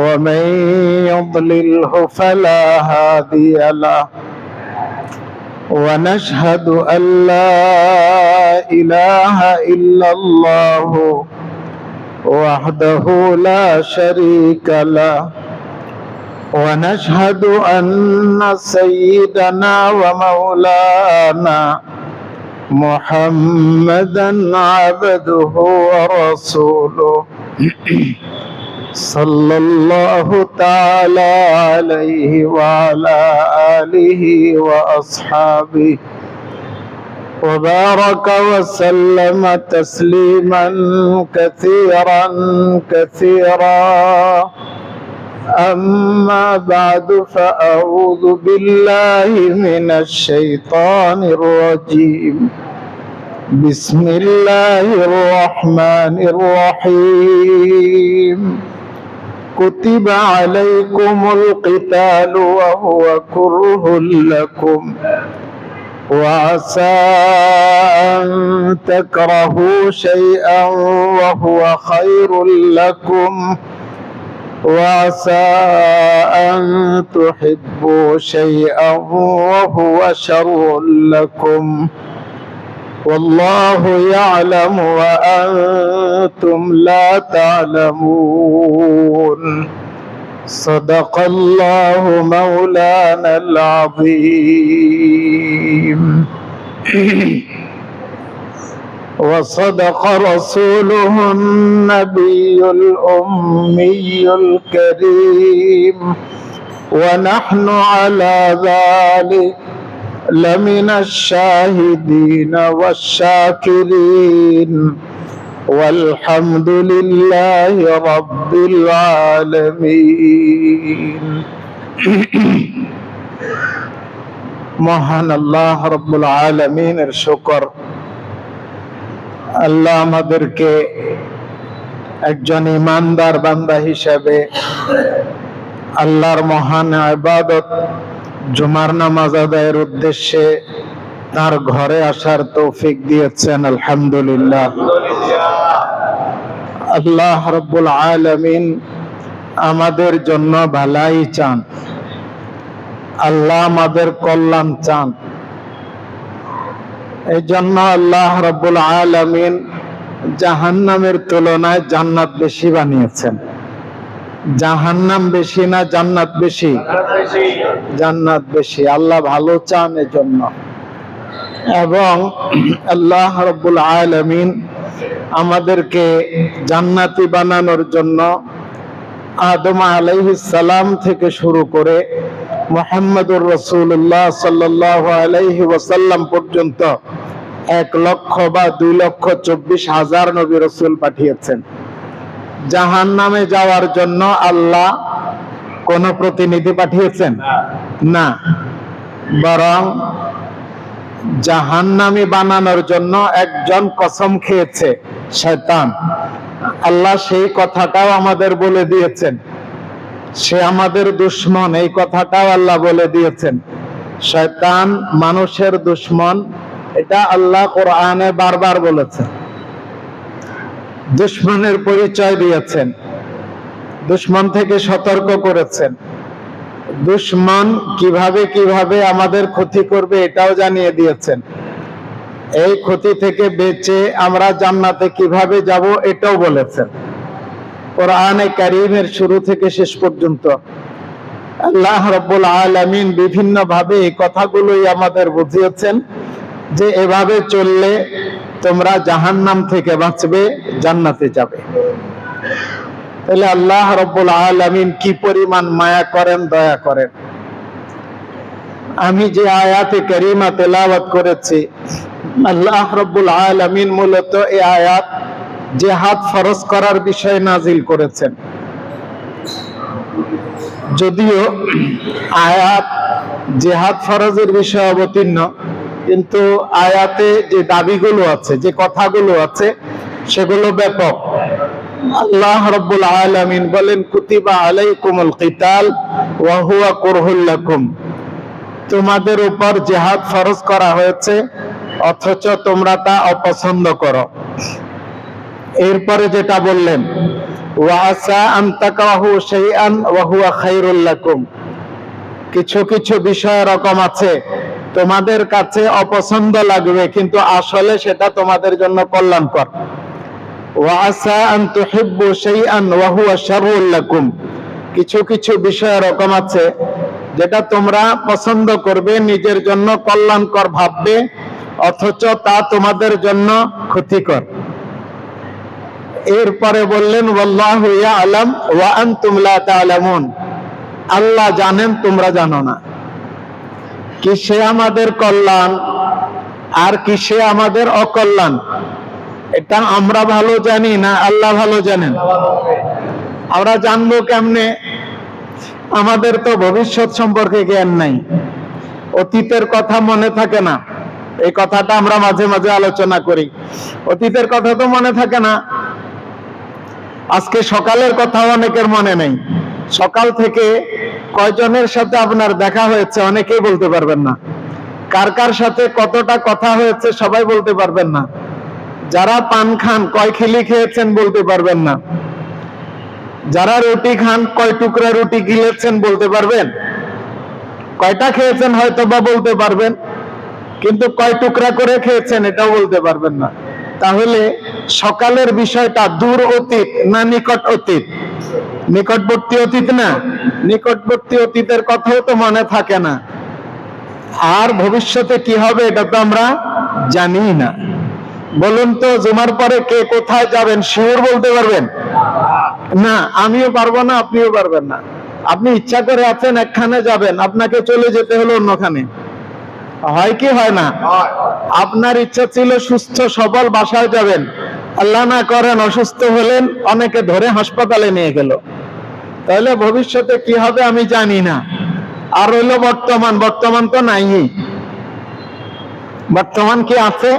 ومن يضلله فلا هادي له ونشهد أن لا إله إلا الله وحده لا شريك له ونشهد أن سيدنا ومولانا محمدا عبده ورسوله صلى الله تعالى عليه وعلى آله وأصحابه وبارك وسلم تسليما كثيرا كثيرا أما بعد فأعوذ بالله من الشيطان الرجيم بسم الله الرحمن الرحيم كتب عليكم القتال وهو كره لكم وعسى أن تكرهوا شيئا وهو خير لكم وعسى أن تحبوا شيئا وهو شر لكم والله يعلم وأنتم لا تعلمون صدق الله مولانا العظيم وصدق رسوله النبي الأمي الكريم ونحن على ذلك لمن الشاهدين والشاكرين والحمد لله رب العالمين মহান আল্লাহ রব্বুল আলামিনের শুকর, আল্লাহ আমাদেরকে একজন ইমানদার বান্দা হিসেবে আল্লাহর মহান ইবাদত জুমার নামাজ আদায়ের উদ্দেশ্যে তার ঘরে আসার তৌফিক দিয়েছেন। আলহামদুলিল্লাহ। আল্লাহ রাব্বুল আলামিন আমাদের জন্য ভালাই চান, আল্লাহ আমাদের কল্যাণ চান। এই জন্য আল্লাহ রাব্বুল আলামিন জাহান্নামের তুলনায় জান্নাত বেশি বানিয়েছেন। জাহান্নাম বেশি না জান্নাত বেশি? জান্নাত বেশি। আল্লাহ ভালো চান এজন্য। এবং আল্লাহ রাব্বুল আলামিন আমাদেরকে জান্নাতি বানানোর জন্য আদম আলাইহিস সালাম থেকে শুরু করে মুহাম্মদুর রাসূলুল্লাহ সাল্লাল্লাহু আলাইহি ওয়াসাল্লাম পর্যন্ত 1,00,000 বা 2,24,000 নবী রাসূল পাঠিয়েছেন। জাহান্নামে যাওয়ার জন্য আল্লাহ কোন প্রতিনিধি পাঠিয়েছেন না, বরং জাহান্নামী বানানোর জন্য একজন কসম খেয়েছে, শয়তান। আল্লাহ সেই কথাটাও আমাদের বলে দিয়েছেন, সে আমাদের দুশমন, এই কথাটাও আল্লাহ বলে দিয়েছেন। শয়তান মানুষের দুশমন, এটা আল্লাহ কোরআনে বারবার বলেছেন। দুশমনের পরিচয় দিয়েছেন, দুশমন থেকে সতর্ক করেছেন, দুশমন কিভাবে কিভাবে আমাদের ক্ষতি করবে এটাও জানিয়ে দিয়েছেন। এই ক্ষতি থেকে বেঁচে আমরা জান্নাতে কিভাবে যাব এটাও বলেছেন। কোরআনে কারীমের শুরু থেকে শেষ পর্যন্ত আল্লাহ রাব্বুল আলামিন বিভিন্ন ভাবে এই কথাগুলোই আমাদের বুঝিয়েছেন যে এভাবে চললে তোমরা জাহান্নাম থেকে বাঁচবে, জান্নাতে যাবে। তাহলে আল্লাহ রাব্বুল আলামিন কি পরিমাণ মায়া করেন, দয়া করেন। আমি যে আয়াতে কারিমা তেলাওয়াত করেছি, আল্লাহ রাব্বুল আলামিন মূলত এই আয়াত জিহাদ ফরজ করার বিষয়ে নাজিল করেছেন। যদিও আয়াত জিহাদ ফরজের বিষয়ে অবতীর্ণ, কিন্তু আয়াতে যে দাবিগুলো আছে, যে কথাগুলো আছে, সেগুলো ব্যাপক। আল্লাহ রাব্বুল আলামিন বলেন, কুতিবা আলাইকুমুল কিতাল ওয়া হুয়া কুরহুল লাকুম, তোমাদের উপর জিহাদ ফরজ করা হয়েছে অথচ তোমরা তা অপছন্দ করো। এরপরে যেটা বললেন, ওয়া আসা আন তাকরাহু শাইআন ওয়া হুয়া খায়রুল লাকুম, কিছু কিছু বিষয় এরকম আছে তোমাদের কাছে অপছন্দ লাগবে কিন্তু আসলে সেটা তোমাদের জন্য কল্যাণকর। ওয়া আসা আন তুহিব্বু শাইআন ওয়া হুয়া শাররুল লাকুম, কিছু কিছু বিষয় এরকম আছে যেটা তোমরা পছন্দ করবে, নিজের জন্য কল্যাণকর ভাববে, অথচ তা তোমাদের জন্য ক্ষতিকর। এরপরে বললেন ওয়াল্লাহু ইয়ালাম ওয়া আনতুম লা তা'লামুন, আল্লাহ জানেন তোমরা জানো না। কিসে আমাদের কল্যাণ আর কিসে আমাদের অকল্যাণ এটা আমরা ভালো জানি না আল্লাহ ভালো জানেন। আমরা জানবো কেমনে? আমাদের তো ভবিষ্যৎ সম্পর্কে জ্ঞান নাই, অতীতের কথা মনে থাকে না। এই কথাটা আমরা মাঝে মাঝে আলোচনা করি, অতীতের কথা তো মনে থাকে না। আজকে সকালের কথা অনেকের মনে নেই, সকাল থেকে কয়জনের সাথে আপনার দেখা হয়েছে অনেকেই বলতে পারবেন না, কার কার সাথে কতটা কথা হয়েছে সবাই বলতে পারবেন না, যারা পান খান কয় খিলি খেয়েছেন বলতে পারবেন না, যারা রুটি খান কয় টুকরা রুটি গিলেছেন বলতে পারবেন, কয়টা খেয়েছেন হয়তো বা বলতে পারবেন, কিন্তু কয় টুকরা করে খেয়েছেন এটাও বলতে পারবেন না। তাহলে সকালের বিষয়টা দূর অতীত না নিকট অতীত? নিকটবর্তী অতীত না? নিকটবর্তী অতীতের কথাও তো মনে থাকে না, আর ভবিষ্যতে কি হবে এটা তো আমরা জানি না। বলুন তো জুমার পরে কে কোথায় যাবেন শিওর বলতে পারবেন? না, আমিও পারবো না, আপনিও পারবেন না। আপনি ইচ্ছা করে আছেন একখানে যাবেন, আপনাকে চলে যেতে হলো অন্যখানে, হয় কি হয় না? আপনার ইচ্ছা ছিল সুস্থ সবল বাসায় যাবেন, আল্লাহ না করেন অসুস্থ হলেন, অনেকে ধরে হাসপাতালে নিয়ে গেল। তাহলে ভবিষ্যতে কি হবে আমি জানি না। আর হইল বর্তমান, বর্তমান তো নাই। বর্তমান কি আছে?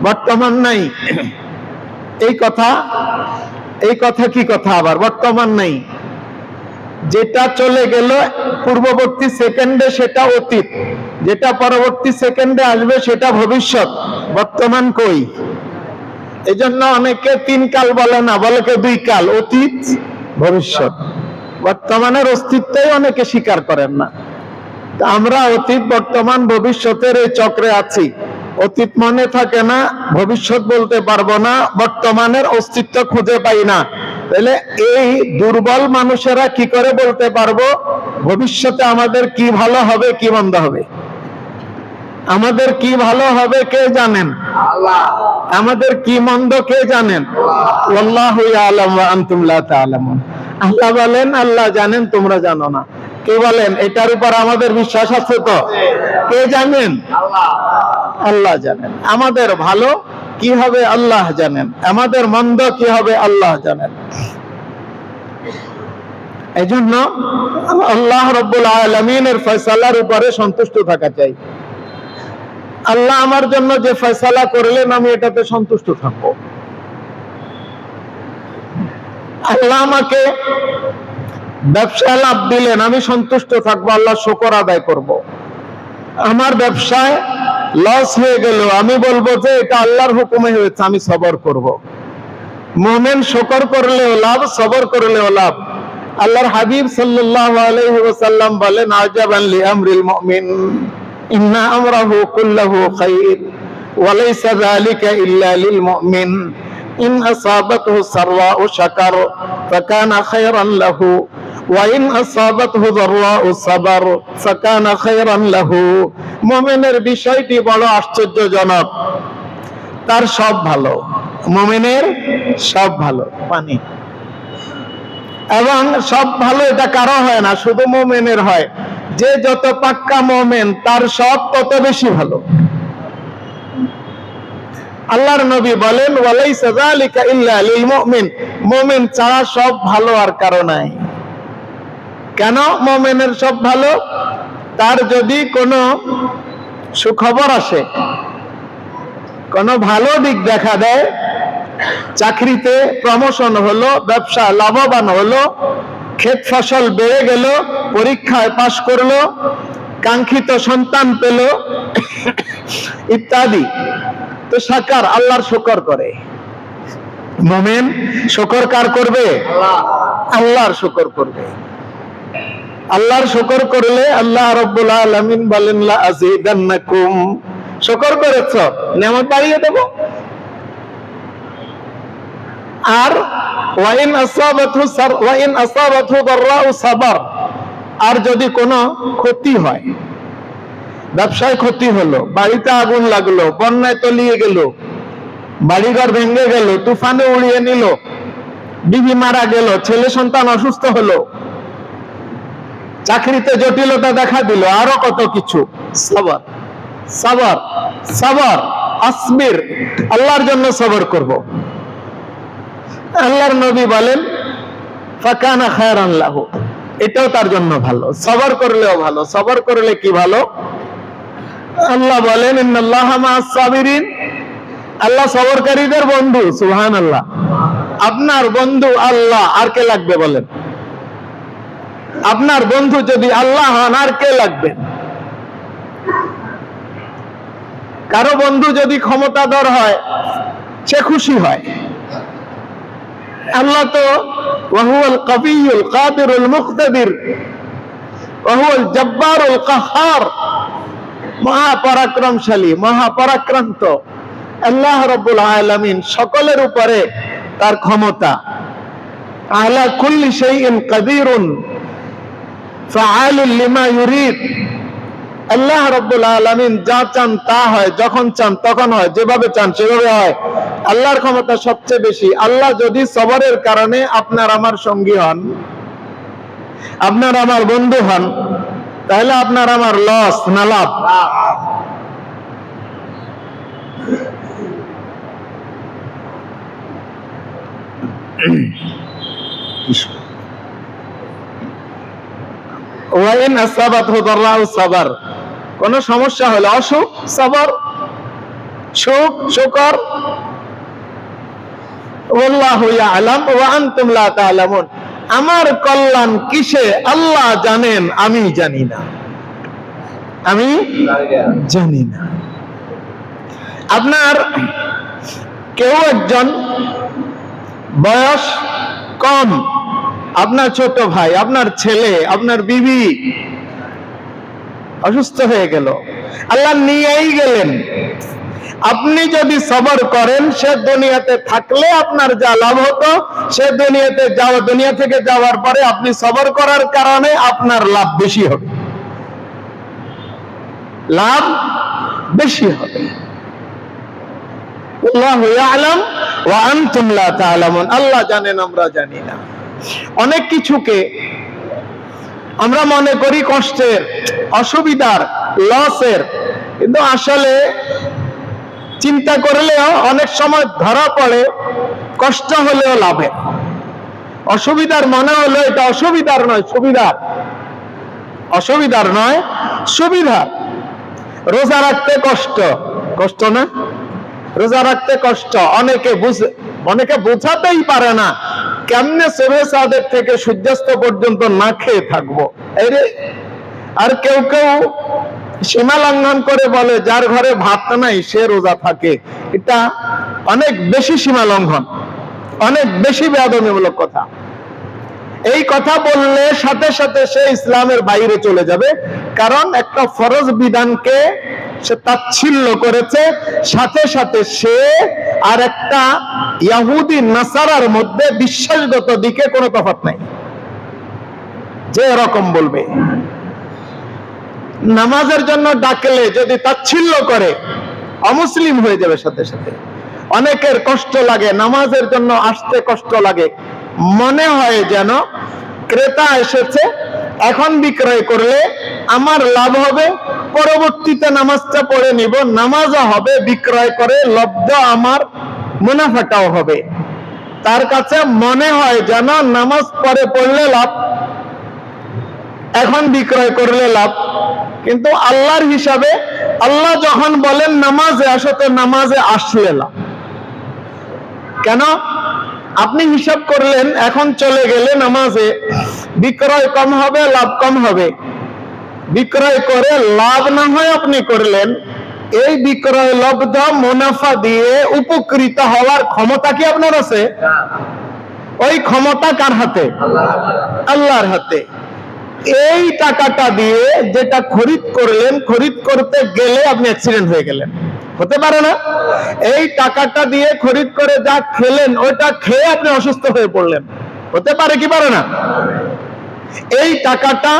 বর্তমান নাই। এই কথা কি কথা আবার? বর্তমান নাই, যেটা চলে গেল পূর্ববর্তী সেকেন্ডে সেটা অতীত, যেটা পরবর্তী সেকেন্ডে আসবে সেটা ভবিষ্যৎ। বর্তমান কই? এই জন্য অনেকে 3 কাল বলে না, বলে কে 2 কাল, অতীত ভবিষ্যৎ। বর্তমানের অস্তিত্বই অনেকে স্বীকার করেন না। আমরা অতীত বর্তমান ভবিষ্যতের এই চক্রে আছি। অতীত মনে থাকে না, ভবিষ্যৎ বলতে পারবো না, বর্তমানের অস্তিত্ব খুঁজে পাই না। তাহলে এই দুর্বল মানুষেরা কি করে বলতে পারবো ভবিষ্যতে আমাদের কি ভালো হবে কি মন্দ হবে? আমাদের কি ভালো হবে কে জানেন? আল্লাহ। আমাদের কি মন্দ কে জানেন? আল্লাহু ইয়ালাম ওয়া আনতুম লা তা'লামুন। আল্লাহ বলেন আল্লাহ জানেন তোমরা জানো না। কে বলেন? এটার উপর আমাদের বিশ্বাস আছে তো? কে জানেন? আল্লাহ। আল্লাহ জানেন। আমাদের ভালো কি হবে আল্লাহ জানেন, আমাদের মন্দ কি হবে আল্লাহ জানেন। এজন্য আল্লাহ রাব্বুল আলামিনের ফয়সালার উপরে সন্তুষ্ট থাকা চাই। আল্লাহ আমার জন্য যে ফয়সালা করলেন আমি এটাতে সন্তুষ্ট থাকবো। আল্লাহ আমাকে ব্যবসায় লাভ দিলেন, আমি সন্তুষ্ট থাকবো, আল্লাহ শুকর আদায় করব। আমার ব্যবসায় লস হয়ে গেল, আমি বলবো যে এটা আল্লাহর হুকুমে হয়েছে, আমি সবর করব। মুমিন শুকর করলেও লাভ, সবর করলেও লাভ। আল্লাহর হাবিব সাল্লাল্লাহু আলাইহি ওয়াসাল্লাম বলেন আজাবান লিআমরিল মুমিন ইন্না আমরাহু কুল্লুহু খায়র ওয়া লাইসা যালিকা ইল্লা লিল মুমিন ইন আসাবাতহু সাররাউ শাকার ফাকানা খায়রান লাহু ওয়া ইন আসাবাতহু দাররাউ সাবার ফাকানা খায়রান লাহু। মুমিনের বিষয়টি বড় আশ্চর্যজনক, তার সব ভালো, মুমিনের সব ভালো। পানি এবং সব ভালো এটা কারো হয় না, শুধু মুমিনের হয়। যে যত পাক্কা মুমিন তার সব তত বেশি ভালো। আল্লাহর নবী বলেন ওয়ালাইসা যালিকা ইল্লা লিল মুমিন, মুমিন ছাড়া সব ভালো আর কারো নাই। কেন মুমিনের সব ভালো? তার যদি কোনো সুখবর আসে, কোনো ভালো দিক দেখা দেয়, চাকরিতে প্রমোশন হলো, ব্যবসা লাভবান হলো, ক্ষেত ফসল বেড়ে গেল, পরীক্ষায় পাশ করলো, কাঙ্ক্ষিত সন্তান পেল ইত্যাদি, তো শাকার আল্লাহর শুকর করে। মুমিন শুকর কার করবে? আল্লাহর শুকর করবে। আল্লাহর শুকর করলে আল্লাহ রাব্বুল আলামিন বলেন লা আযীদান্নাকুম, শুকর করেছো নেয়ামত বাড়িয়ে দেব। আর ওয়াইন আসাবাতহু দাররাউ সাবার, আর যদি কোনো ক্ষতি হয়, ব্যবসায় ক্ষতি হলো, বাড়িতে আগুন লাগলো, বন্যায় তলিয়ে গেল, বাড়িঘর ভেঙে গেল, তুফানে উড়িয়ে নিল, বিবি মারা গেল, ছেলে সন্তান অসুস্থ হলো, চাকরিতে জটিলতা দেখা দিল, আরো কত কিছু, সবর সবর সবর, আসবির, আল্লাহর জন্য সবর করব। আল্লাহর নবী বলেন ফাকানা খায়রান লাহু, এটাও তার জন্য ভালো, সবর করলেও ভালো। সবর করলে কি ভালো? আল্লাহ বলেন ইন্নাল্লাহা মাআস সাবিরিন, আল্লাহ সবরকারীদের বন্ধু। সুবহানাল্লাহ। আপনার বন্ধু আল্লাহ, আর কে লাগবে বলেন? আপনার বন্ধু যদি আল্লাহ হন, আর কে লাগবে? কারো বন্ধু যদি ক্ষমতাধর হয়, সে খুশি হয়। আল্লাহ তো ওয়াহুয়াল কাবিয়ুল কাদিরুল মুকতাদির ওয়াহুয়াল জব্বারুল কাহ্হার, মহাপরাক্রমশালী, মহাপরাক্রান্ত আল্লাহ রাব্বুল আলামিন, সকলের উপরে তার ক্ষমতা। আলা কুল্লি শাইইন কাদিরুন ফাআলুল লিমা ইউরিদ, আল্লাহ রাব্বুল আলামিন যা চান তা হয়, যখন চান তখন হয়, যেভাবে চান সেভাবে হয়। আল্লাহর ক্ষমতা সবচেয়ে বেশি। আল্লাহ যদি সবরের কারণে আপনার আমার সঙ্গী হন, আপনার আমার বন্ধু হন, তাহলে আপনার আমার লস না লাভ? ওয়াইন আসাবাতহু দাররাউ সাবার, কোন সমস্যা হলে অসুখ সবর, সুখ শুকর। ওয়াল্লাহু ইয়ালাম ওয়া আনতুম লা তা'লামুন, আমার কল্যাণ কিসে আল্লাহ জানেন, আমি জানি না, আমি জানি না। আপনার কেউ একজন বয়স কম, আপনার ছোট ভাই, আপনার ছেলে, আপনার বিবি অসুস্থ হয়ে গেল, আল্লাহ নিয়েই গেলেন। আপনি যদি সবর করেন, সে দুনিয়াতে থাকলে আপনার যা লাভ হতো, সে দুনিয়া থেকে যাওয়ার পরে আপনি সবর করার কারণে আপনার লাভ বেশি হবে, লাভ বেশি হবে। আল্লাহু ইয়ালাম ওয়া আনতুম লা তা'লামুন, আল্লাহ জানেন, আমরা জানি না। অনেক কিছুকে আমরা মনে করি কষ্টের, অসুবিধার, লসের, কিন্তু আসলে চিন্তা করলেও অনেক সময় ধরা পড়ে কষ্ট হলেও লাভের। অসুবিধার মনে হলো এটা অসুবিধার নয়, সুবিধার। অসুবিধার নয়, সুবিধার। রোজা রাখতে কষ্ট, কষ্ট না? রোজা রাখতে কষ্ট, অনেকে বোঝাতেই পারে না কেমনে সুবহে সাদেক থেকে সূর্যাস্ত পর্যন্ত না খেয়ে থাকবো। আর কেউ কেউ সীমা লঙ্ঘন করে বলে যার ঘরে ভাত নাই সে রোজা থাকে। এটা অনেক বেশি সীমা লঙ্ঘন, অনেক বেশি বেয়াদবিমূলক কথা। এই কথা বললে সাথে সাথে সে ইসলামের বাইরে চলে যাবে, কারণ একটা ফরজ বিধানকে সে তাচ্ছিল্য করেছে, সাথে সাথে সে আর একটা ইহুদি নাসারার মধ্যে বিশ্বাসগত দিকে কোনো তফাৎ নাই। যে এরকম বলবে, নামাজের জন্য ডাকলে যদি তাচ্ছিল্য করে, অমুসলিম হয়ে যাবে সাথে সাথে। অনেকের কষ্ট লাগে, নামাজের জন্য আসতে কষ্ট লাগে, মনে হয় যেন ক্রেতা এসেছে, এখন বিক্রয় করলে আমার লাভ হবে, পরবর্তীতে নামাজটা পড়ে নিব, নামাজও হবে, বিক্রয় করে লব্ধ আমার মুনাফাটাও হবে। তার কাছে মনে হয় যেন নামাজ পরে পড়লে লাভ, এখন বিক্রয় করলে লাভ। কিন্তু আল্লাহর হিসাবে আল্লাহ যখন বলেন নামাজে আসো, তো নামাজে আসলে লাভ। কেন? আপনি হিসাব করলেন এখন চলে গেলে নামাজে বিক্রয় কম হবে, লাভ কম হবে। বিক্রয় করে লাভ না হয় আপনি করলেন, এই বিক্রয় লব্ধ মুনাফা দিয়ে উপকৃত হওয়ার ক্ষমতা কি আপনার আছে? ওই ক্ষমতা কার হাতে? আল্লাহর হাতে। এই টাকাটা দিয়ে যেটা খরিদ করলেন, খরিদ করতে গেলে আপনি অ্যাক্সিডেন্ট হয়ে গেলেন, হতে পারে না? এই টাকাটা দিয়ে খরিদ করে যা খেলেন, ওইটা খেয়ে আপনি অসুস্থ হয়ে পড়লেন, হতে পারে কি পারে না? এই টাকাটা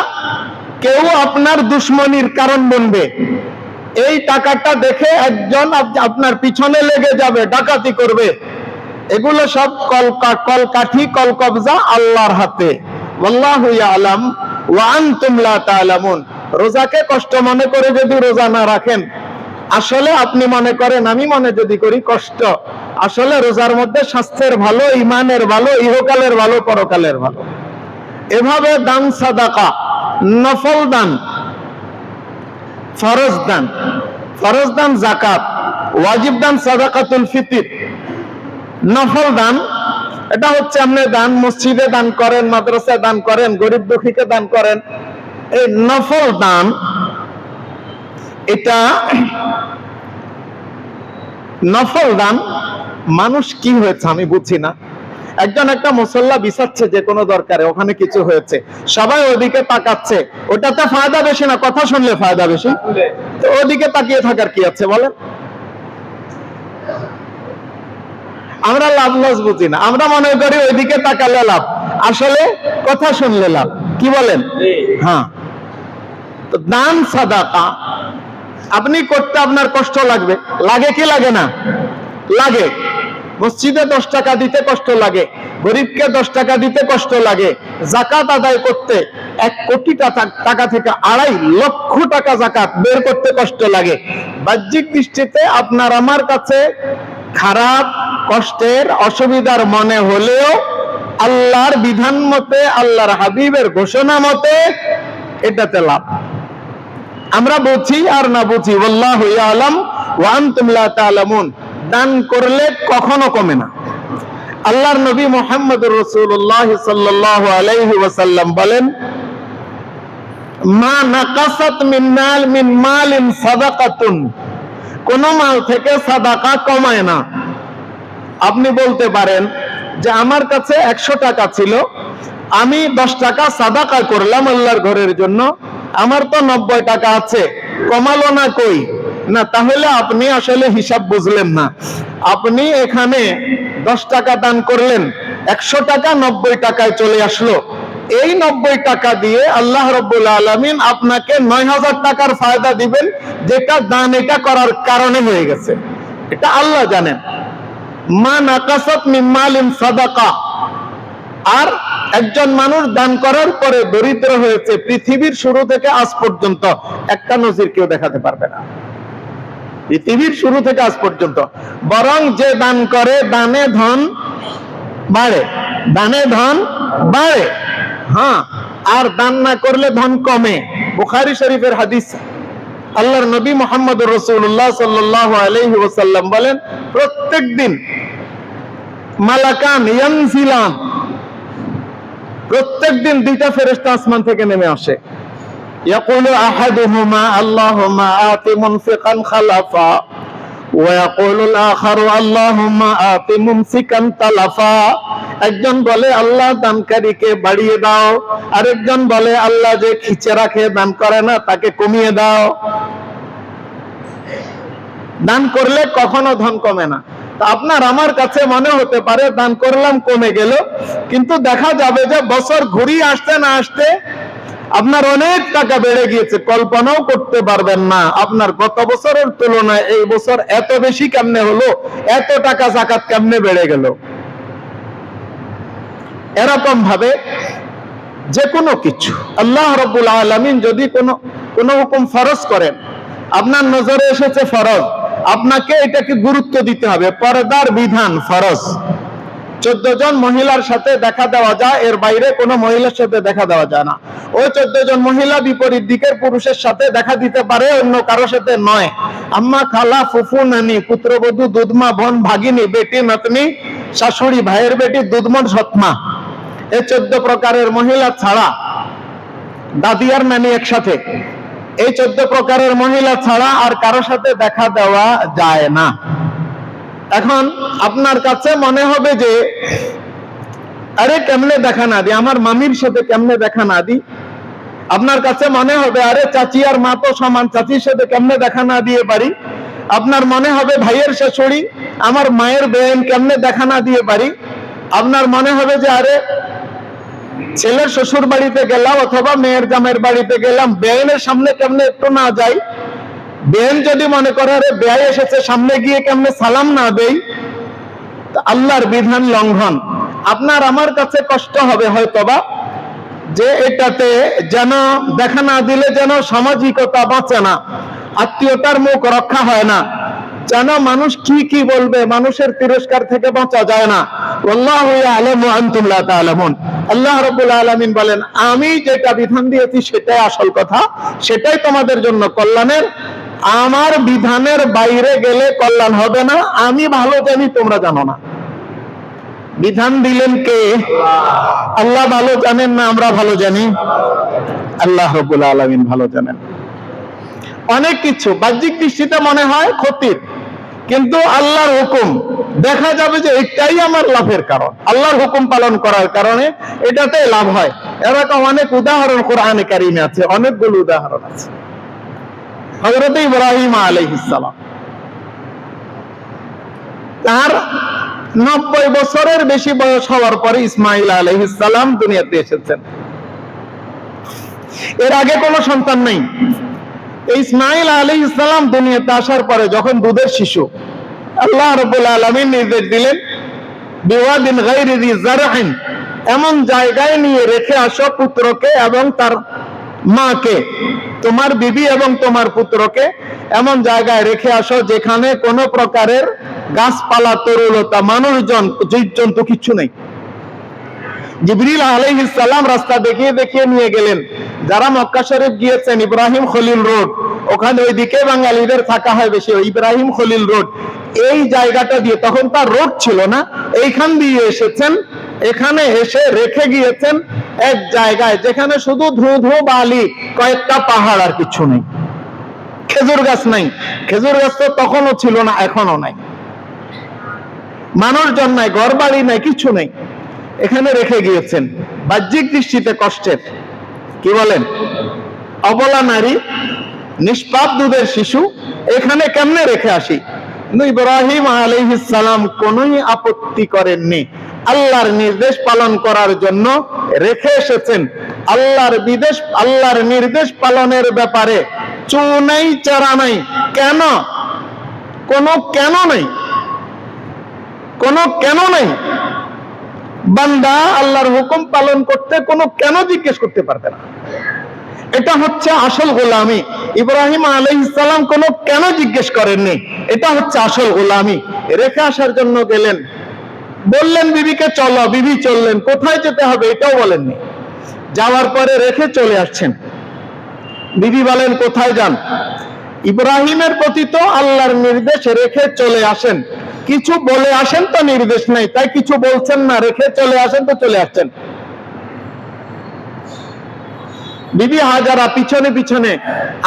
কেউ আপনার দুশ্মনির কারণ বনবে, এই টাকাটা দেখে একজন আপনার পিছনে লেগে যাবে, ডাকাতি করবে। এগুলো সব কলকাঠি কলকবজা আল্লাহর হাতে। ওয়াল্লাহু ইয়ালাম ওয়া আনতুম লা তা'লামুন। রোজাকে কষ্ট মনে করে যদি রোজা না রাখেন, আসলে আপনি মনে করেন আমি মনে যদি করি কষ্ট, আসলে রোজার মধ্যে স্বাস্থ্যের ভালো, ইমানের ভালো, ইহকালের ভালো, পরকালের ভালো। এভাবে দান সাদাকা, নফল দান, ফরজ দান, ফরজ দান যাকাত, ওয়াজিব দান সাদাকাতুল ফিতর, নফল দান এটা হচ্ছে আপনি দান মসজিদে দান করেন, মাদ্রাসায় দান করেন, গরিব দুঃখীকে দান করেন। এই নফল দান, এটা নফল দান মানুষ কি হয়েছে আমি বুঝছি না। একজন একটা মুসল্লা বিছাচ্ছে যে কোনো দরকারে, ওখানে কিছু হয়েছে, সবাই ওদিকে তাকাচ্ছে, ওটাতে ফায়দা বেশি না? কথা শুনলে ফায়দা বেশি, তো ওদিকে তাকিয়ে থাকার কি আছে বলেন? আমরা লাভ লস বুঝি না, আমরা মনে করি ওইদিকে তাকালে লাভ, আসলে কথা শুনলে লাভ। কি বলেন? হ্যাঁ। তো দান সাদাকা আপনি করতে আপনার কষ্ট লাগবে, লাগে কি লাগে না? লাগে। মসজিদে 10 টাকা দিতে কষ্ট লাগে, গরিবকে 10 টাকা দিতে কষ্ট লাগে, যাকাত আদায় করতে 1 কোটি টাকা থেকে 2.5 লক্ষ টাকা যাকাত বের করতে কষ্ট লাগে। বাহ্যিক দৃষ্টিতে আপনার আমার কাছে খারাপ, কষ্টের, অসুবিধার মনে হলেও আল্লাহর বিধান মতে, আল্লাহর হাবিবের ঘোষণা মতে এটাতে লাভ। আমরা বুঝি আর না বুঝি, আল্লাহু ইয়ালাম ওয়া আনতুম লা তা'লামুন। দান করলে কখনো কমে না। আল্লাহর নবী মুহাম্মদুর রাসূলুল্লাহ সাল্লাল্লাহু আলাইহি ওয়াসাল্লাম বলেন, মা নাকাসাত মিন মালিন সাদাকাতুন, কোন মাল থেকে সাদাকা কমায় না। আপনি বলতে পারেন যে আমার কাছে 100 টাকা ছিল, আমি 10 টাকা সাদাকা করলাম আল্লাহর ঘরের জন্য, আমার তো 90 টাকা আছে, কমালো না কই? না, তাহলে আপনি আসলে হিসাব বুঝলেন না। আপনি এখানে 10 টাকা দান করলেন, 100 টাকা 90 টাকায় চলে আসলো। এই 90 টাকা দিয়ে আল্লাহ রাব্বুল আলামিন আপনাকে 9000 টাকার ফায়দা দিবেন, যেটা দান এটা করার কারণে হয়ে গেছে। এটা আল্লাহ জানেন। মা নাকাসাত মিন মালিন সাদাকা। আর একজন মানুষ দান করার পরে দরিদ্র হয়েছে, পৃথিবীর শুরু থেকে আজ পর্যন্ত একটা নজির কেউ দেখাতে পারবে না, পৃথিবীর শুরু থেকে আজ পর্যন্ত। বরং যে দান করে দানে ধন বাড়ে, দানে ধন বাড়ে। হ্যাঁ, আর দান না করলে ধন কমে। বুখারী শরীফের হাদিস, আল্লাহর নবী মুহাম্মদুর রাসূলুল্লাহ সাল্লাল্লাহু আলাইহি ওয়াসাল্লাম বলেন, প্রত্যেকদিন মালাকান ইয়ানজিলান, প্রত্যেকদিন 2টা ফেরেশতা আসমান থেকে নেমে আসে। ইয়াকুলু আহাদুহুমা আল্লাহুম্মা আতি মুনফিকান খালাফা ওয়া ইয়াকুলুল আখারু আল্লাহুম্মা আতি মুমসিকান তালাফা। একজন বলে আল্লাহ দানকারীকে বাড়িয়ে দাও, আরেকজন বলে আল্লাহ যে খিচে রাখে, দান করে না, তাকে কমিয়ে দাও। দান করলে কখনো ধন কমে না। আপনার আমার কাছে মনে হতে পারে দান করলাম কমে গেল, কিন্তু দেখা যাবে যে বছর ঘুরিয়ে আসতে না আসতে আপনার অনেক টাকা বেড়ে গিয়েছে, কল্পনাও করতে পারবেন না আপনার গত বছরের তুলনায় এই বছর এত বেশি কেমনে হলো, এত টাকা যাকাত কেমনে বেড়ে গেল। এরকম ভাবে যে কোনো কিছু আল্লাহ রাব্বুল আলামিন যদি কোনো হুকুম ফরজ করেন, আপনার নজরে এসেছে ফরজ, আপনাকে এটাকে গুরুত্ব দিতে হবে। পর্দার বিধান ফরজ। 14 জন মহিলার সাথে দেখা দেওয়া যায়, এর বাইরে কোনো মহিলার সাথে দেখা দেওয়া যায় না। ওই 14 জন মহিলা বিপরীত দিকের পুরুষের সাথে দেখা দিতে পারে, অন্য কারোর সাথে নয়। আম্মা, খালা, ফুফু, নানি, পুত্রবধূ, দুধমা, বোন, ভাগিনী, বেটি, নাতনি, শাশুড়ি, ভাইয়ের বেটি, দুধমন, সৎমা, এই 14 প্রকারের মহিলা ছাড়া দাদি আর নানি একসাথে এই 14 প্রকারের মহিলা ছাড়া আর কারো সাথে দেখা দেওয়া যায় না। এখন আপনার কাছে মনে হবে যে আরে কেমনে দেখা না দিই, আমার মামির সাথে কেমনে দেখা না দিই। আপনার কাছে মনে হবে আরে চাচি আর মা তো সমান, চাচির সাথে কেমনে দেখা না দিয়ে পারি। আপনার মনে হবে ভাইয়ের শাশুড়ি আমার মায়ের বেয়েন কেমনে দেখা না দিয়ে পারি। আপনার মনে হবে যে আরে ছেলের শ্বশুর বাড়িতে গেলাম অথবা মেয়ের জামাইয়ের বাড়িতে গেলাম, বেয়েনের সামনে কেমনে একটু না যাই। বেয়েন যদি মনে করে আরে বেয়াই এসেছে সামনে গিয়ে কেমনে সালাম না দেই, আল্লাহর বিধান লঙ্ঘন। আপনার আমার কাছে কষ্ট হবে হয়তোবা যে এটাতে যেন দেখা না দিলে যেন সামাজিকতা বাঁচে না, আত্মীয়তার মুখ রক্ষা হয় না, যেন মানুষ কি কি বলবে, মানুষের তিরস্কার থেকে বাঁচা যায় না। আল্লাহু ইয়ালামু আনতুম লা তা'লামুন। আল্লাহ রাব্বুল আলামিন বলেন আমি যেটা বিধান দিয়েছি সেটাই আসল কথা, সেটাই তোমাদের জন্য কল্যাণের। আমার বিধানের বাইরে গেলে কল্যাণ হবে না। আমি ভালো জানি, তোমরা জানো না। বিধান দিলেন কে? আল্লাহ ভালো জানেন না আমরা ভালো জানি? আল্লাহ রাব্বুল আলামিন ভালো জানেন। অনেক কিছু বাহ্যিক দৃষ্টিতে মনে হয় ক্ষতির, কিন্তু আল্লাহর হুকুম দেখা যাবে যে এটাই আমার লাভের কারণ। আল্লাহর হুকুম পালন করার কারণে এটাতে লাভ হয়। এরকম অনেক উদাহরণ কোরআনে কারিমে আছে, অনেকগুলো উদাহরণ আছে। হযরত ইব্রাহিম আলাইহিস সালাম তার 90 বছরের বেশি বয়স হওয়ার পরে ইসমাঈল আলাইহিস সালাম দুনিয়াতে এসেছেন। এর আগে কোনো সন্তান নেই। ইসমাঈল আলাইহিস সালাম দুনিয়াতে আসার পরে যখন দুধের শিশু, আল্লাহ রাব্বুল আলামিন নির্দেশ দিলেন বিওয়াদিন গায়রি যি জারহিন, এমন জায়গায় নিয়ে রেখে আসো পুত্রকে এবং তার মাকে, তোমার বিবি এবং তোমার পুত্রকে এমন জায়গায় রেখে আসো যেখানে কোনো প্রকারের গাছপালা, তরুলতা, মানুষজন, জীবজন্তু কিচ্ছু নেই। জিবরিল আলাইহিস সালাম রাস্তা দেখিয়ে দেখিয়ে নিয়ে গেলেন। যারা মক্কা শরীফ গিয়েছেন, ইব্রাহিম খলিল রোড, ওখানে ওইদিকে বাঙালিদের থাকা হয় বেশি, ইব্রাহিম খলিল রোড, এই জায়গাটা দিয়ে, তখন তার রোড ছিল না, এইখান দিয়ে এসেছেন। এখানে এসে রেখে গিয়েছেন এক জায়গায় যেখানে শুধু ধু ধু বালি, কয়েকটা পাহাড়, আর কিছু নেই। খেজুর গাছ নাই, খেজুর গাছ তো তখনও ছিল না, এখনো নাই। মানুষজন নাই, ঘর বাড়ি নাই, কিছু নেই। এখানে রেখে গিয়েছেন। বাহ্যিক দৃষ্টিতে কষ্টের, কি বলেন, অবলা নারী, নিষ্পাপ দুধের শিশু, এখানে কেমনে রেখে আসি? কিন্তু ইব্রাহিম আলাইহিস সালাম কোনোই আপত্তি করেননি। আল্লাহর নির্দেশ পালন করার জন্য রেখে এসেছেন। আল্লাহর নির্দেশ পালনের ব্যাপারে চু নেই, চারা নাই। কেন? কোনো কেন নেই, কোনো কেন নেই। বান্দা আল্লাহর হুকুম পালন করতে কোনো কেন জিজ্ঞেস করতে পারবে না। এটা হচ্ছে আসল গোলামি। ইব্রাহিম আলাইহিস সালাম কোনো কেন জিজ্ঞেস করেননি, এটা হচ্ছে আসল গোলামি। রেখে আসার জন্য গেলেন, বললেন বিবিকে চলো, বিবি চললেন। কোথায় যেতে হবে এটাও বলেননি। যাওয়ার পরে রেখে চলে আসছেন। বিবি বলেন কোথায় যান? ইব্রাহিমের প্রতি তো আল্লাহর নির্দেশ, রেখে চলে আসেন। কিছু বলে আসেন তো নির্দেশ নাই, তাই কিছু বলছেন না, রেখে চলে আসেন তো চলে আসছেন। বিবি হাজারা পিছনে পিছনে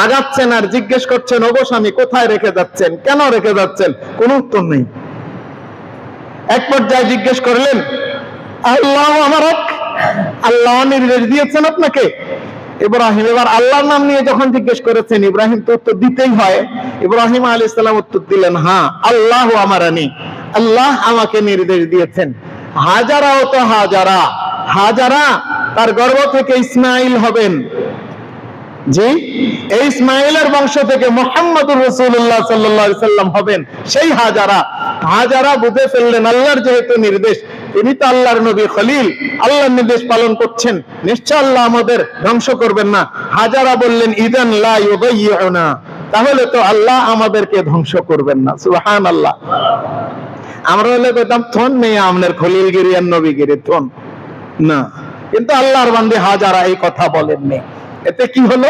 আগাচ্ছেন আর জিজ্ঞেস করছেন, ওগো স্বামী কোথায় রেখে যাচ্ছেন, কেন রেখে যাচ্ছেন? কোনো উত্তর নেই। এক পর্যায়ে জিজ্ঞেস করলেন, আল্লাহ আমার হক, আল্লাহ নির্দেশ দিয়েছেন আপনাকে? ইব্রাহিম এবার আল্লাহর নাম নিয়ে যখন জিজ্ঞেস করেছেন, ইব্রাহিম তো উত্তর দিতেই হয়। ইব্রাহিম আলাইহিস সালাম উত্তর দিলেন, হ্যাঁ, আল্লাহ আমারানি, আল্লাহ আমাকে নির্দেশ দিয়েছেন। হাজারাও তো হাজারা, হাজারা তার গর্ভ থেকে ইসমাঈল হবেন। জি, এই ইসমাঈলের বংশ থেকে মুহাম্মদুর রাসূলুল্লাহ সাল্লাল্লাহু আলাইহি সাল্লাম হবেন। সেই হাজারা, হাজারা বুঝে ফেললেন আল্লাহর যেহেতু নির্দেশ, তিনি তো আল্লাহর নবী খলিল, আল্লাহর নির্দেশ পালন করছেন, নিশ্চয় আল্লাহ আমাদের ধ্বংস করবেন না। হাজারা বললেন, ইদান লা ইউদাইয়ুনা, তাহলে তো আল্লাহ আমাদেরকে ধ্বংস করবেন না। সুবহানাল্লাহ। আমরা হলে বলতাম থন নেই আমনের খলিলগিরি আর নবীগিরি থন না, কিন্তু আল্লাহর বান্দে হাজারা এই কথা বলেননি। এতে কি হলো?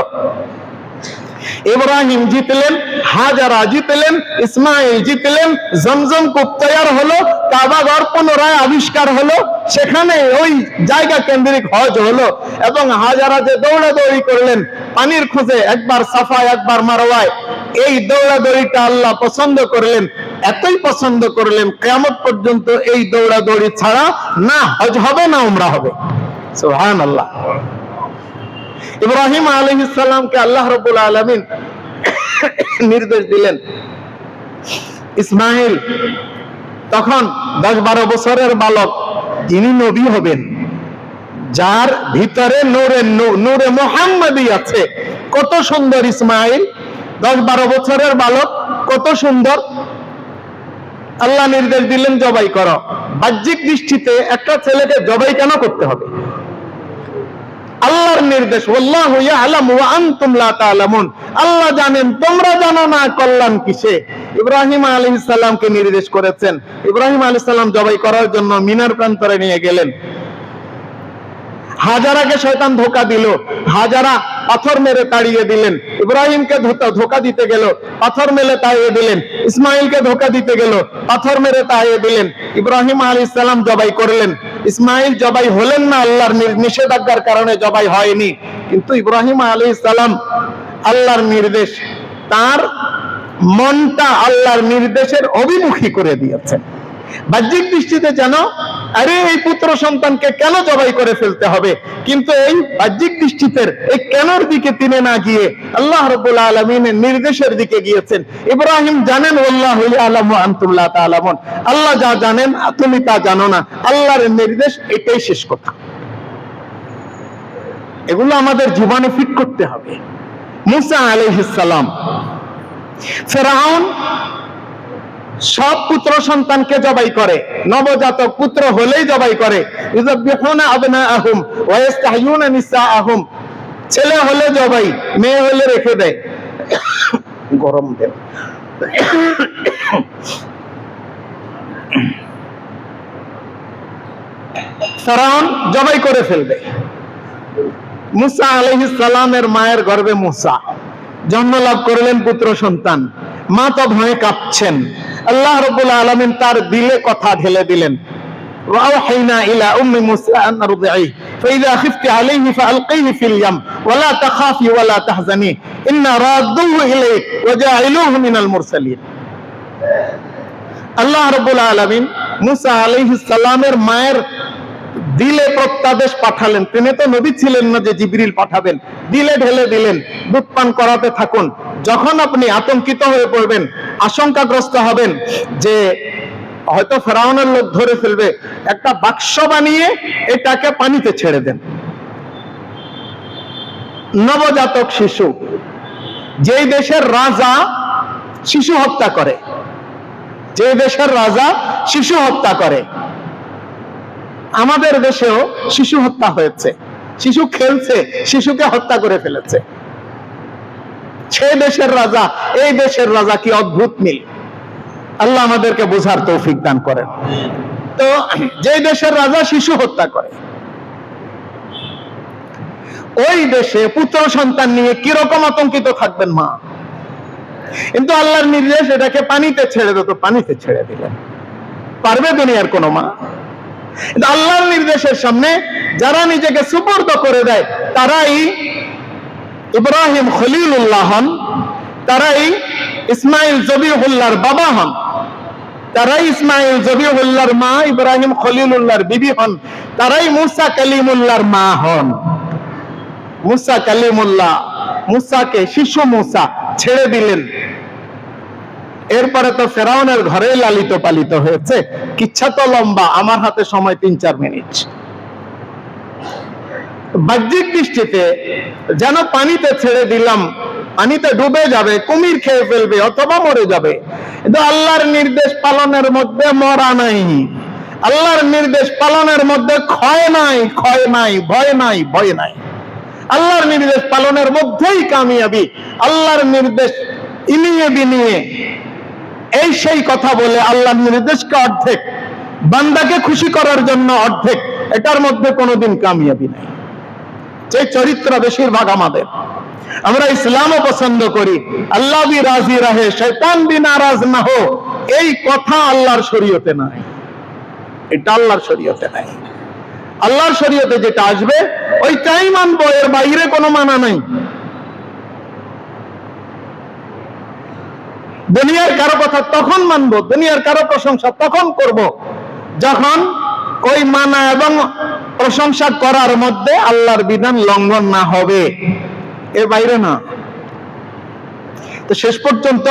ইব্রাহিম জিতলেন, হাজারা জিতলেন, ইসমাইল জিতলেন, জমজম কূপ তৈরি হলো, কাবা ঘর পুনরায় আবিষ্কার হলো, সেখানে ওই জায়গা কেন্দ্রিক হজ হলো। এবং হাজারা যে দৌড়াদৌড়ি করলেন পানির খোঁজে, একবার সাফায় একবার মারওয়ায়, এই দৌড়াদৌড়িটা আল্লাহ পছন্দ করলেন, এতই পছন্দ করলেন কিয়ামত পর্যন্ত এই দৌড়াদৌড়ি ছাড়া না হজ হবে না উমরা হবে। সুবহানাল্লাহ। ইব্রাহিম আলাইহিস সালামকে আল্লাহ রাব্বুল আলামিন নির্দেশ দিলেন, ইসমাইল তখন 10-12 বছরের বালক, যিনি নবী হবেন, যার ভিতরে নূরে মুহাম্মাদি আছে। কত সুন্দর ইসমাইল, 10-12 বছরের বালক, কত সুন্দর। আল্লাহ নির্দেশ দিলেন জবাই করো। বাহ্যিক দৃষ্টিতে একটা ছেলেকে জবাই কেন করতে হবে? আল্লাহর নির্দেশ, ওয়াল্লাহু ইয়ালামু ওয়া আনতুম লা তা'লামুন, আল্লাহ জানেন তোমরা জানো না, কল্যাণ কিসে। ইব্রাহিম আলাইহিস সালামকে নির্দেশ করেছেন। ইব্রাহিম আলাইহিস সালাম জবাই করার জন্য মিনার প্রান্তরে নিয়ে গেলেন। হাজারাকে শয়তান ধোঁকা দিল, হাজারা পাথর মেরে তাড়িয়ে দিলেন। ইব্রাহিমকে ধোঁকা দিতে গেল, পাথর মেরে তাড়িয়ে দিলেন। ইসমাইলকে ধোঁকা দিতে গেল, পাথর মেরে তাড়িয়ে দিলেন। ইব্রাহিম আলাইহিস সালাম জবাই করলেন, ইসমাইল জবাই হলেন না, আল্লাহর নিষেধাজ্ঞার কারণে জবাই হয়নি। কিন্তু ইব্রাহিম আলাইহিস সালাম আল্লাহর নির্দেশ, তার মনটা আল্লাহর নির্দেশের অভিমুখী করে দিয়েছেন। বাহ্যিক দৃষ্টিতে যেন আরে এই পুত্র সন্তানকে কেন জবাই করে ফেলতে হবে, কিন্তু এই বাহ্যিক দৃষ্টিতে এই কেনর দিকে তিনি না গিয়ে আল্লাহ রাব্বুল আলামিনের নির্দেশের দিকে গিয়েছেন। ইব্রাহিম জানেন আল্লাহু ইয়ালামু ওয়া আনতুম লা তা'লামুন, আল্লাহ যা জানেন তুমি তা জানো না, আল্লাহর নির্দেশ, এটাই শেষ কথা। এগুলো আমাদের জীবনে ফিট করতে হবে। মুসা আলাইহিস সালাম, ফেরাউন সব পুত্র সন্তানকে জবাই করে, নবজাতক পুত্র হলেই জবাই করে। ইউযাবিহুনা আবনাআহুম ওয়া ইস্তাহয়ুনা নিসাআহুম, ছেলে হলে জবাই, মেয়ে হলে রেখে দেয়। গরম দেন। ফেরাউন জবাই করে ফেলবে। মুসা আলাইহিস সালামের মায়ের গর্ভে মুসা জন্ম লাভ করলেন পুত্র সন্তান। মা তো ভয়ে কাঁপছেন। আল্লাহ রাব্বুল আলামিন তার দিলে কথা ঢেলে দিলেন, ওয়াওহাইনা ইলা উম্মি মুসা আন আরদিহি ফাইযা খিফতি আলাইহি ফাআলকিহি ফিল ইয়াম ওয়ালা তাখাফি ওয়ালা তাহজানি ইন্না রাদ্দুহু ইলাইক ওয়া জাইলুহু মিনাল মুরসালিন। আল্লাহ রাব্বুল আলামিন মুসা আলাইহিস সালামের মায়ের দিলে প্রত্যাদেশ পাঠালেন। তিনি তো নবী ছিলেন না যে জিবরিল পাঠাবেন। দিলে ঢেলে দিলেন, দুধ পান করাতে থাকুন। যখন আপনি আতঙ্কিত হয়ে পড়বেন, আশঙ্কাগ্রস্ত হবেন যে হয়তো ফেরাউনের লোক ধরে ফেলবে, একটা বাক্স বানিয়ে এটাকে পানিতে ছেড়ে দেন। নবজাতক শিশু, যেই দেশের রাজা শিশু হত্যা করে, যে দেশের রাজা শিশু হত্যা করে, আমাদের দেশেও শিশু হত্যা হয়েছে। শিশু খেলছে, শিশুকে হত্যা করে ফেলেছে। সে দেশের রাজা, এই দেশের রাজা, কি অদ্ভুত মিল। আল্লাহ আমাদেরকে বোঝার তৌফিক দান করেন। তো যে দেশের রাজা শিশু হত্যা করে, ওই দেশে পুত্র সন্তান নিয়ে কিরকম আতঙ্কিত থাকবেন মা। কিন্তু আল্লাহর নির্দেশ এটাকে পানিতে ছেড়ে দিত, পানিতে ছেড়ে দিলেন। পারবে দুনিয়ার কোন মা? আল্লাহর নির্দেশের সামনে যারা নিজেকে সুপর্দ করে দেয়, তারাই ইব্রাহিম খলিলুল্লাহ হন, তারাই ইসমাইল জবিহুল্লাহর বাবা হন, তারাই ইসমাইল জবিহুল্লাহর মা ইব্রাহিম খলিলুল্লাহর বিবি হন, তারাই মুসা কালিমুল্লাহর মা হন। মুসা কালিমুল্লাহ মুসাকে, শিশু মুসা ছেড়ে দিলেন। এরপরে তো ফেরাউনের ঘরে লালিত পালিত হয়েছে। কিচ্ছা তো লম্বা, আমার হাতে সময় 3-4 মিনিট। বাহ্যিক দৃষ্টিতে যেন পানিতে ছেড়ে দিলাম, পানিতে ডুবে যাবে, কুমির খেয়ে ফেলবে অথবা মরে যাবে। কিন্তু আল্লাহর নির্দেশ পালনের মধ্যে মরা নাই, আল্লাহর নির্দেশ পালনের মধ্যে ক্ষয় নাই, ক্ষয় নাই, ভয় নাই, ভয় নাই। আল্লাহর নির্দেশ পালনের মধ্যেই কামিয়াবি। আল্লাহর নির্দেশ ইনিয়ে বিনিয়ে এই সেই কথা বলে আল্লাহর নির্দেশকে অর্ধেক, বান্দাকে খুশি করার জন্য অর্ধেক, এটার মধ্যে কোনোদিন কামিয়াবি নাই। যে চরিত্র বেশিরভাগ আমাদের, আমরা ইসলামও পছন্দ করি, আল্লাহ ভি রাজি রহে শয়তান ভি নারাজ না হো, এই কথা আল্লাহর শরীয়তে নাই। এটা আল্লাহর শরীয়তে নাই। আল্লাহর শরীয়তে যেটা আসবে ওইটাই মানবো, এর বাইরে কোনো মানা নাই। দুনিয়ার কারো কথা তখন মানবো, দুনিয়ার কারো প্রশংসা তখন করব যখন ওই মানা এবং প্রশংসা করার মধ্যে আল্লাহর বিধান লঙ্ঘন না হবে, এর বাইরে না। তো শেষ পর্যন্ত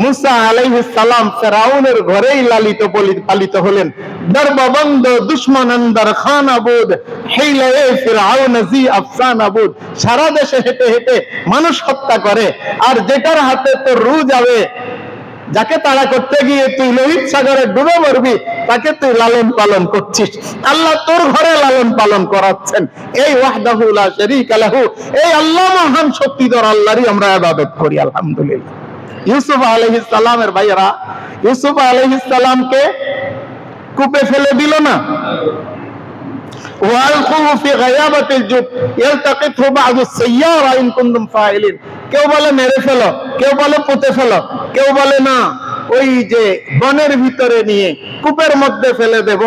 মুসা আলাইহিস সালাম ফেরাউনের ঘরেই লালিত পালিত হলেন। দরববন্দ দুশমন আন্দর খান আবুদ হিলায়ে ফিরআউন জি আফসান আবুদ, সারা দেশে হেঁটে হেঁটে মানুষ হত্যা করে, আর যেটার হাতে তোর রু যাবে, যাকে তাড়া করতে গিয়ে তুই লোহিত সাগরে ডুবে মরবি, তাকে তুই লালন পালন করছিস। আল্লাহ তোর ঘরে লালন পালন করাচ্ছেন। এই ওয়াহদাহু লা শারীকা লাহু, এই আল্লাহ মহান শক্তিধর আল্লাহরই আমরা ইবাদত করি, আলহামদুলিল্লাহ। ইউসুফ আলাইহিস সালামের ভাইয়েরা ইউসুফ আলাইহিস সালামকে কূপে ফেলে দিল না? ওয়ালকুহু ফি গায়াবাতিল জুব ইয়ালতাকিতহু বা'দুস সাইয়ারা ইন কুনতুম ফাইলিন। কেউ বলে মেরে ফেলো, কেউ বলে পুঁতে ফেলো, কেউ বলে না ওই যে বনের ভিতরে নিয়ে কূপের মধ্যে ফেলে দেব।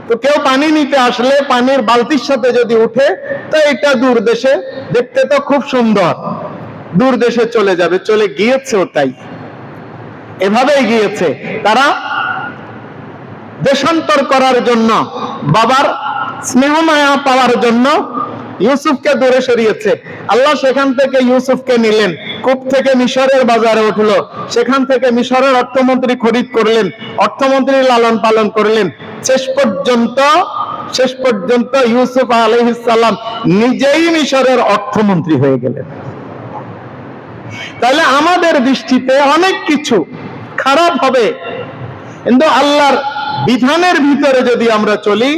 তো কেউ পানি নিতে আসলে পানির বালতির সাথে যদি উঠে, তো এটা দূর দেশে, দেখতে তো খুব সুন্দর, দূর দেশে চলে যাবে, চলে গিয়েছে তাই, এভাবেই গিয়েছে। তারা দেশান্তর করার জন্য, বাবার স্নেহ মায়া পাওয়ার জন্য ইউসুফকে দূরে সরিয়েছে। আল্লাহ সেখান থেকে ইউসুফকে নিলেন, কূপ থেকে মিশরের বাজারে উঠলো, সেখান থেকে মিশরের অর্থমন্ত্রী খরিদ করলেন, অর্থমন্ত্রী লালন পালন করলেন। শেষ পর্যন্ত ইউসুফ আলাইহিস সালাম নিজেই মিশরের অর্থমন্ত্রী হয়ে গেলেন। তাহলে আমাদের দৃষ্টিতে অনেক কিছু খারাপ হবে, কিন্তু আল্লাহর বিধানের ভিতরে যদি আমরা চলি,